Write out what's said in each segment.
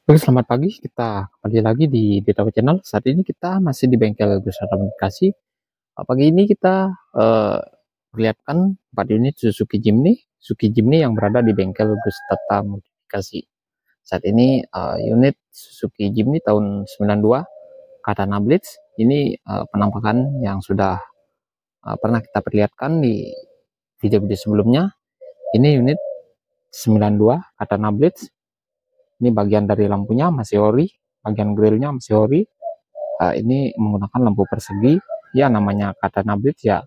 Oke, selamat pagi. Kita kembali lagi di DTW Channel. Saat ini kita masih di bengkel Gusara Bekasi. Pagi ini kita perlihatkan 4 unit Suzuki Jimny yang berada di bengkel Gustata Modifikasi. Saat ini unit Suzuki Jimny tahun 92 Katana Blitz. Ini penampakan yang sudah pernah kita perlihatkan di video-video sebelumnya. Ini unit 92 Katana Blitz. Ini bagian dari lampunya masih ori, bagian grillnya masih ori. Ini menggunakan lampu persegi, ya namanya Katana Blitz ya,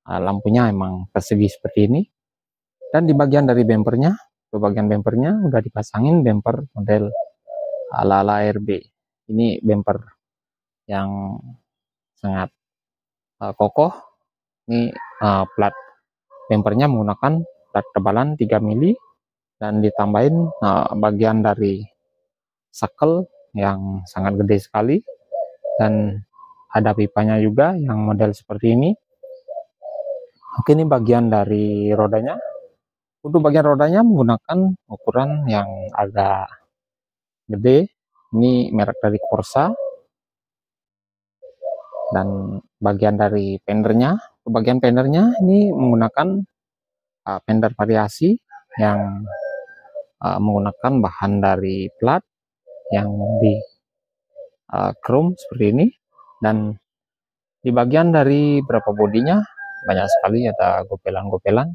lampunya emang persegi seperti ini. Dan di bagian dari bempernya, udah dipasangin bemper model ala-ala RB. Ini bemper yang sangat kokoh. Ini plat bempernya menggunakan plat tebalan 3 mili dan ditambahin bagian dari sakel yang sangat gede sekali, dan ada pipanya juga yang model seperti ini. Oke, ini bagian dari rodanya. Untuk bagian rodanya menggunakan ukuran yang agak gede. Ini merek dari Corsa. Dan bagian dari fendernya ini menggunakan fender variasi yang menggunakan bahan dari plat yang di chrome seperti ini. Dan di bagian dari berapa bodinya banyak sekali ada gopelan-gopelan,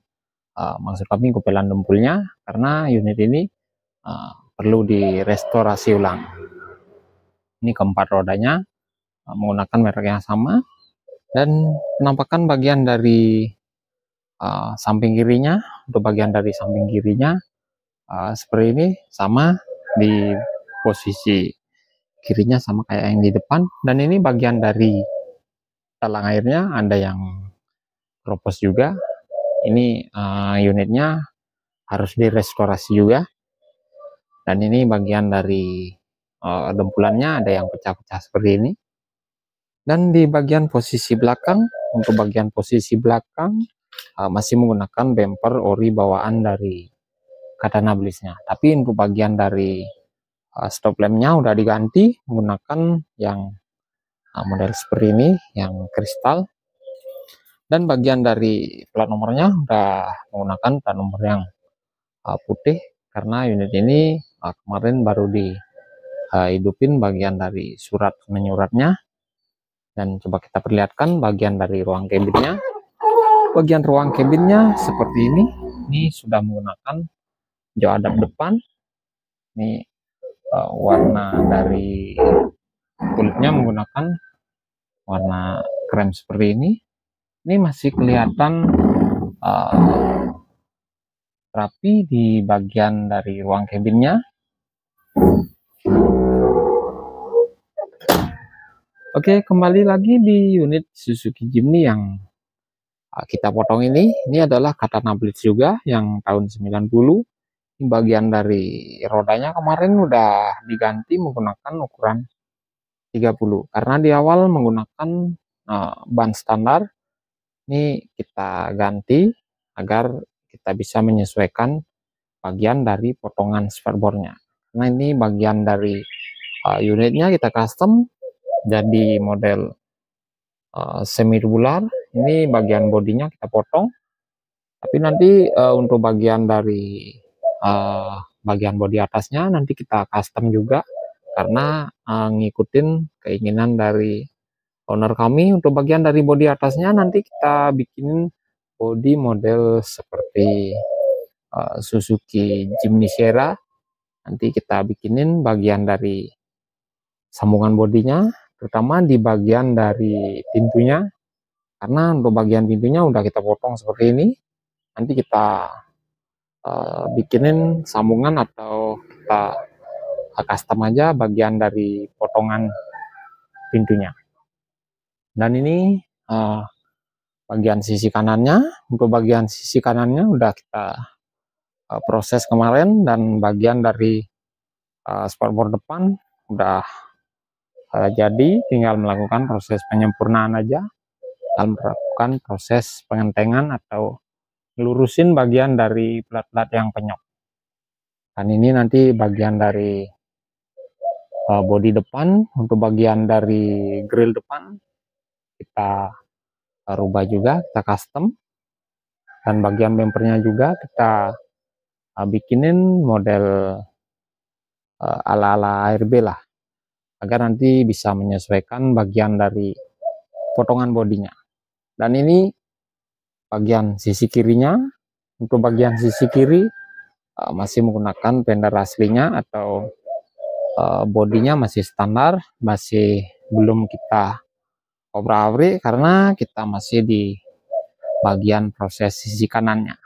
maksud kami gopelan dempulnya, karena unit ini perlu direstorasi ulang. Ini keempat rodanya menggunakan merek yang sama, dan penampakan bagian dari samping kirinya, untuk bagian dari samping kirinya seperti ini, sama di posisi kirinya sama kayak yang di depan. Dan ini bagian dari talang airnya ada yang keropos juga. Ini unitnya harus direstorasi juga. Dan ini bagian dari dempulannya ada yang pecah-pecah seperti ini. Dan di bagian posisi belakang, untuk bagian posisi belakang masih menggunakan bumper ori bawaan dari Katana Blitznya. Tapi untuk bagian dari stop lampnya udah diganti menggunakan yang model seperti ini, yang kristal. Dan bagian dari plat nomornya udah menggunakan plat nomor yang putih, karena unit ini kemarin baru dihidupin bagian dari surat menyuratnya. Dan coba kita perlihatkan bagian dari ruang kabinnya. Bagian ruang kabinnya seperti ini. Ini sudah menggunakan jok adap depan. Ini warna dari kulitnya menggunakan warna krem seperti ini. Ini masih kelihatan rapi di bagian dari ruang kabinnya. Oke, kembali lagi di unit Suzuki Jimny yang kita potong ini. Ini adalah Katana Blitz juga yang tahun 90. Ini bagian dari rodanya kemarin udah diganti menggunakan ukuran 30, karena di awal menggunakan ban standar. Ini kita ganti agar kita bisa menyesuaikan bagian dari potongan spakbornya. Nah, ini bagian dari unitnya kita custom jadi model semi tubular. Ini bagian bodinya kita potong, tapi nanti untuk bagian dari bagian bodi atasnya nanti kita custom juga, karena ngikutin keinginan dari owner kami. Untuk bagian dari bodi atasnya nanti kita bikin bodi model seperti Suzuki Jimny Sierra. Nanti kita bikinin bagian dari sambungan bodinya, terutama di bagian dari pintunya, karena untuk bagian pintunya udah kita potong seperti ini. Nanti kita bikinin sambungan atau kita custom aja bagian dari potongan pintunya. Dan ini bagian sisi kanannya. Untuk bagian sisi kanannya udah kita proses kemarin, dan bagian dari spakbor depan udah jadi, tinggal melakukan proses penyempurnaan aja, dan melakukan proses pengentengan atau lurusin bagian dari plat-plat yang penyok. Dan ini nanti bagian dari bodi depan. Untuk bagian dari grill depan kita rubah juga, kita custom. Dan bagian bempernya juga kita bikinin model ala-ala ARB lah, agar nanti bisa menyesuaikan bagian dari potongan bodinya. Dan ini bagian sisi kirinya. Untuk bagian sisi kiri masih menggunakan fender aslinya, atau bodinya masih standar, masih belum kita obrak-abrik karena kita masih di bagian proses sisi kanannya.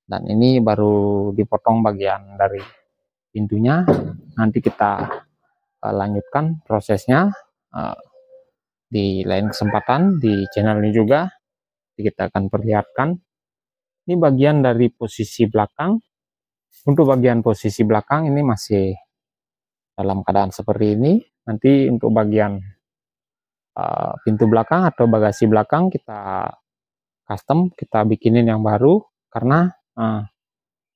Dan ini baru dipotong bagian dari pintunya. Nanti kita lanjutkan prosesnya di lain kesempatan di channel ini juga. Kita akan perlihatkan ini bagian dari posisi belakang. Untuk bagian posisi belakang ini masih dalam keadaan seperti ini. Nanti untuk bagian pintu belakang atau bagasi belakang kita custom, kita bikinin yang baru, karena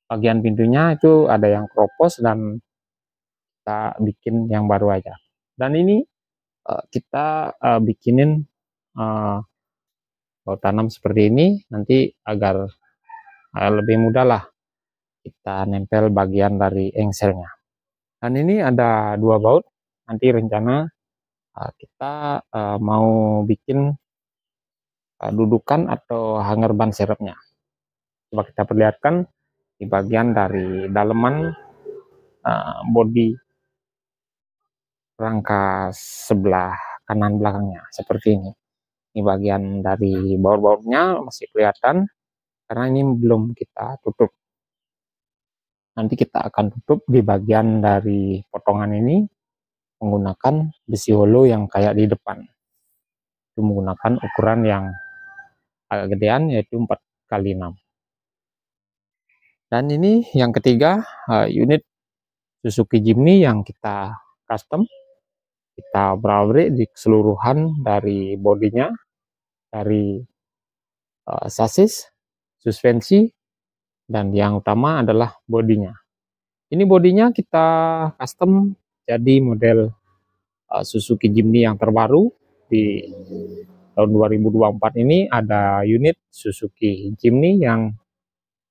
bagian pintunya itu ada yang keropos dan kita bikin yang baru aja. Dan ini kita bikinin baut tanam seperti ini nanti agar lebih mudah lah kita nempel bagian dari engselnya. Dan ini ada 2 baut. Nanti rencana kita mau bikin dudukan atau hanger ban serepnya. Coba kita perlihatkan di bagian dari daleman bodi rangka sebelah kanan belakangnya seperti ini. Ini bagian dari baut-bautnya masih kelihatan karena ini belum kita tutup. Nanti kita akan tutup di bagian dari potongan ini menggunakan besi holo yang kayak di depan. Itu menggunakan ukuran yang agak gedean, yaitu 4x6. Dan ini yang ketiga, unit Suzuki Jimny yang kita custom. Kita obrak-abrik di keseluruhan dari bodinya, dari sasis, suspensi, dan yang utama adalah bodinya. Ini bodinya kita custom jadi model Suzuki Jimny yang terbaru. Di tahun 2024 ini ada unit Suzuki Jimny yang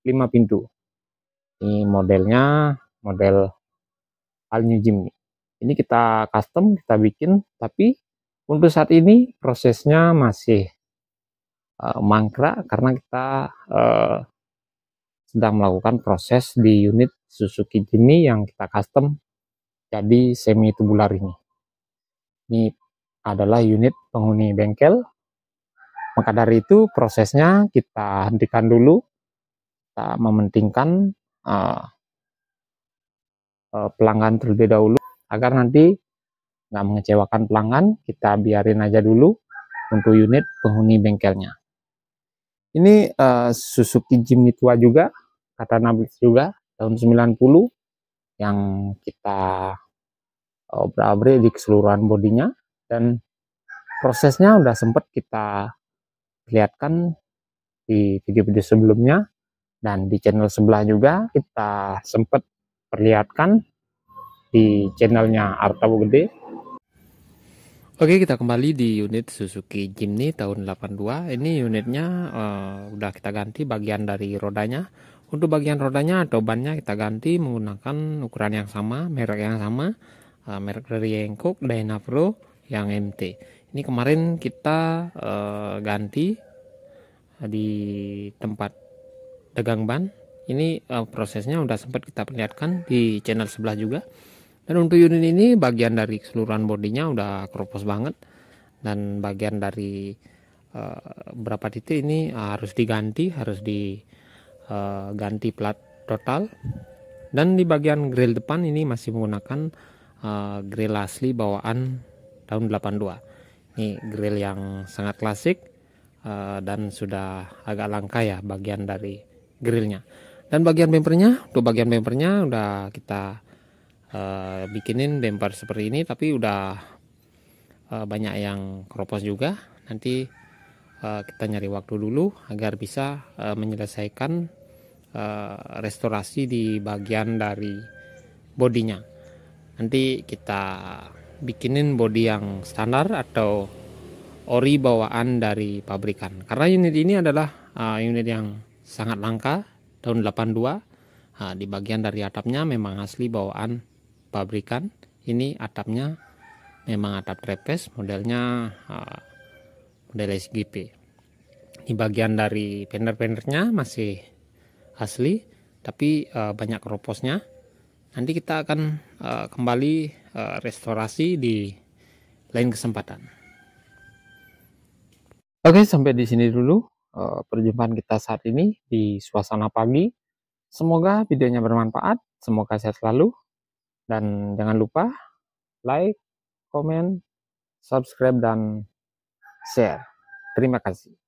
5 pintu. Ini modelnya model All New Jimny. Ini kita custom, kita bikin, tapi untuk saat ini prosesnya masih mangkrak karena kita sedang melakukan proses di unit Suzuki Jimny yang kita custom jadi semi tubular ini. Ini adalah unit penghuni bengkel. Maka dari itu prosesnya kita hentikan dulu. Kita mementingkan pelanggan terlebih dahulu agar nanti nggak mengecewakan pelanggan. Kita biarin aja dulu untuk unit penghuni bengkelnya. Ini Suzuki Jimny tua juga, Katana Blitz juga tahun 90 yang kita obrak-abrik di keseluruhan bodinya, dan prosesnya udah sempat kita lihatkan di video-video sebelumnya, dan di channel sebelah juga kita sempat perlihatkan di channelnya Artabu Gede. Oke, kita kembali di unit Suzuki Jimny tahun 82. Ini unitnya udah kita ganti bagian dari rodanya. Untuk bagian rodanya atau bannya kita ganti menggunakan ukuran yang sama, merek yang sama, merek dari Hankook Dynapro yang MT. Ini kemarin kita ganti di tempat dagang ban. Ini prosesnya udah sempat kita perlihatkan di channel sebelah juga. Dan untuk unit ini bagian dari keseluruhan bodinya udah keropos banget, dan bagian dari beberapa titik ini harus diganti, ganti plat total. Dan di bagian grill depan ini masih menggunakan grill asli bawaan tahun 82. Ini grill yang sangat klasik dan sudah agak langka ya bagian dari grillnya. Dan bagian bempernya, untuk bagian bempernya udah kita bikinin bumper seperti ini, tapi udah banyak yang keropos juga. Nanti kita nyari waktu dulu agar bisa menyelesaikan restorasi di bagian dari bodinya. Nanti kita bikinin bodi yang standar atau ori bawaan dari pabrikan. Karena unit ini adalah unit yang sangat langka tahun 82. Di bagian dari atapnya memang asli bawaan pabrikan. Ini atapnya memang atap trapez, modelnya model SGP. Di bagian dari fender-fendernya masih asli, tapi banyak keroposnya. Nanti kita akan kembali restorasi di lain kesempatan. Oke, sampai di sini dulu perjumpaan kita saat ini di suasana pagi. Semoga videonya bermanfaat, semoga sehat selalu, dan jangan lupa like, komen, subscribe, dan share. Terima kasih.